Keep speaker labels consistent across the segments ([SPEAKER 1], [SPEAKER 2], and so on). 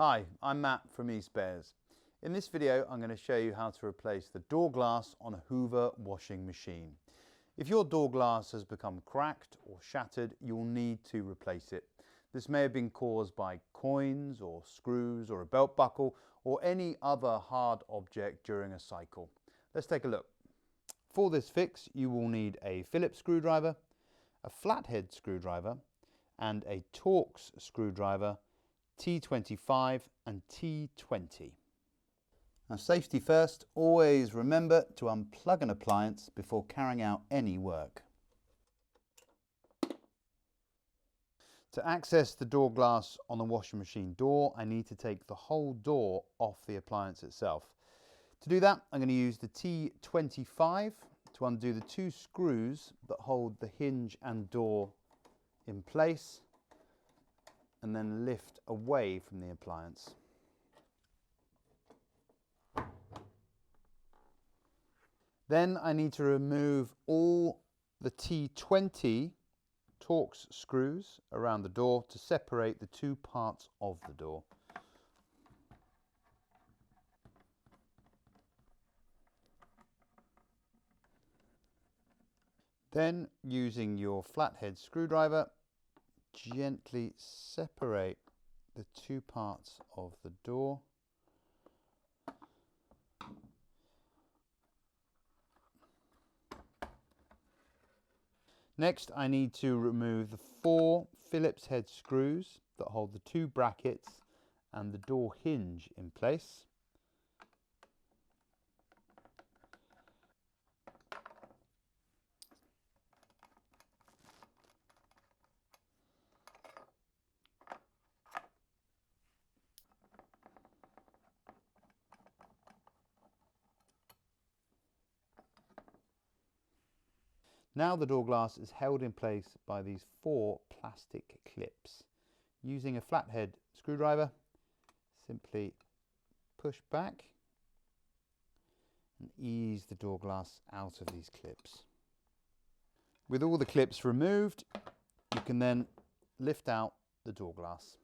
[SPEAKER 1] Hi, I'm Matt from eSpares. In this video, I'm going to show you how to replace the door glass on a Hoover washing machine. If your door glass has become cracked or shattered, you'll need to replace it. This may have been caused by coins or screws or a belt buckle or any other hard object during a cycle. Let's take a look. For this fix, you will need a Phillips screwdriver, a flathead screwdriver, and a Torx screwdriver, T25 and T20. Now, safety first, always remember to unplug an appliance before carrying out any work. To access the door glass on the washing machine door, I need to take the whole door off the appliance itself. To do that, I'm going to use the T25 to undo the two screws that hold the hinge and door in place, and then lift away from the appliance. Then I need to remove all the T20 Torx screws around the door to separate the two parts of the door. Then, using your flathead screwdriver, gently separate the two parts of the door. Next, I need to remove the 4 Phillips head screws that hold the 2 brackets and the door hinge in place. Now the door glass is held in place by these 4 plastic clips. Using a flathead screwdriver, simply push back and ease the door glass out of these clips. With all the clips removed, you can then lift out the door glass.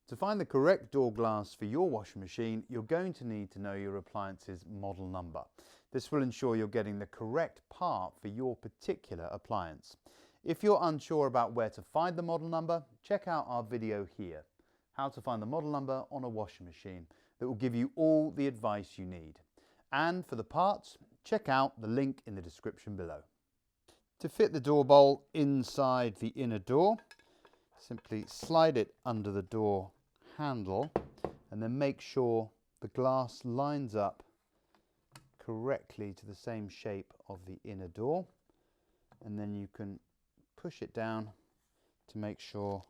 [SPEAKER 1] To find the correct door glass for your washing machine, you're going to need to know your appliance's model number. This will ensure you're getting the correct part for your particular appliance. If you're unsure about where to find the model number, check out our video here, how to find the model number on a washing machine, that will give you all the advice you need. And for the parts, check out the link in the description below. To fit the door bowl inside the inner door, simply slide it under the door handle and then make sure the glass lines up correctly to the same shape of the inner door, and then you can push it down to make sure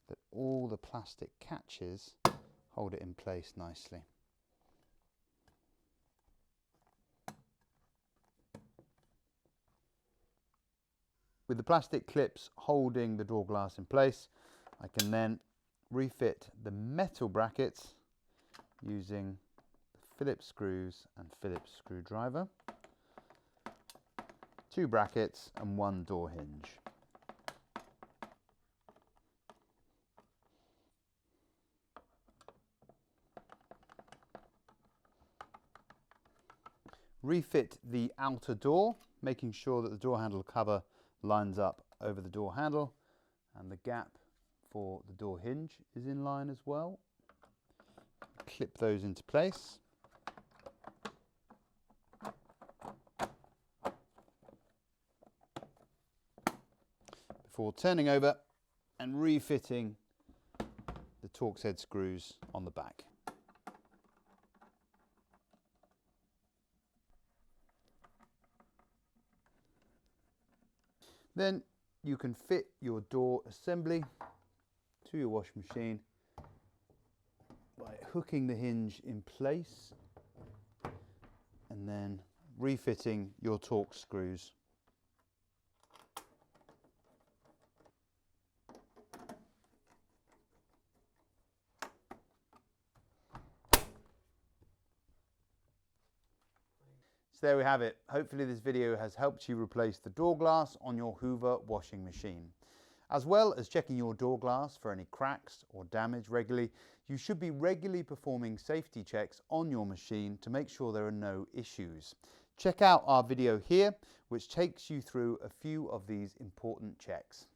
[SPEAKER 1] that all the plastic catches hold it in place nicely. With the plastic clips holding the door glass in place, I can then refit the metal brackets using the Phillips screws and Phillips screwdriver, 2 brackets and 1 door hinge. Refit the outer door, making sure that the door handle cover lines up over the door handle and the gap for the door hinge is in line as well. Clip those into place. Before turning over and refitting the Torx head screws on the back. Then you can fit your door assembly to your washing machine by hooking the hinge in place and then refitting your Torx screws. So there we have it. Hopefully this video has helped you replace the door glass on your Hoover washing machine. As well as checking your door glass for any cracks or damage regularly, you should be regularly performing safety checks on your machine to make sure there are no issues. Check out our video here, which takes you through a few of these important checks.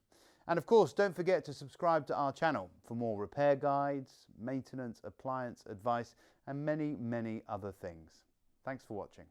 [SPEAKER 1] And of course, don't forget to subscribe to our channel for more repair guides, maintenance, appliance advice, and many, many other things. Thanks for watching.